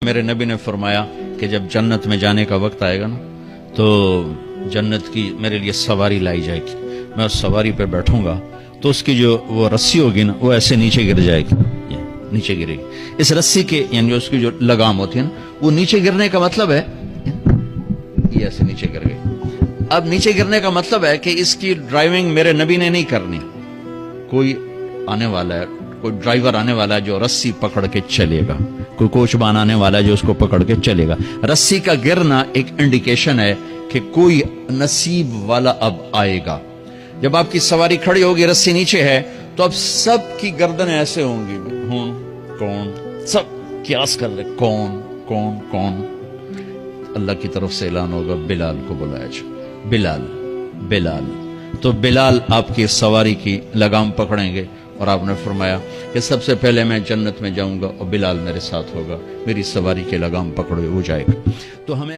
میرے نبی نے فرمایا کہ جب جنت میں جانے کا وقت آئے گا نا تو جنت کی میرے لیے سواری لائی جائے گی، میں اس سواری پہ بیٹھوں گا تو اس کی جو وہ رسی ہوگی نا وہ ایسے نیچے گر جائے گی، نیچے گرے گی۔ اس رسی کے یعنی اس کی جو لگام ہوتی ہے نا وہ نیچے گرنے کا مطلب ہے یہ ایسے نیچے گر گئی۔ اب نیچے گرنے کا مطلب ہے کہ اس کی ڈرائیونگ میرے نبی نے نہیں کرنی، کوئی آنے والا ہے، کوئی ڈرائیور آنے والا ہے جو رسی پکڑ کے چلے گا، کوئی کوچبان آنے والا ہے جو اس کو پکڑ کے چلے گا۔ رسی کا گرنا ایک انڈیکیشن ہے کہ کوئی نصیب والا اب آئے گا۔ جب آپ کی سواری کھڑی ہوگی، رسی نیچے ہے، تو اب سب کی گردنیں ایسے ہوں گی، کون، سب قیاس کر رہے کون کون کون۔ اللہ کی طرف سے اعلان ہوگا بلال کو بلایا جائے، بلال بلال، تو بلال آپ کی سواری کی لگام پکڑیں گے، اور آپ نے فرمایا کہ سب سے پہلے میں جنت میں جاؤں گا اور بلال میرے ساتھ ہوگا، میری سواری کی لگام پکڑے وہ جائے گا۔ تو ہمیں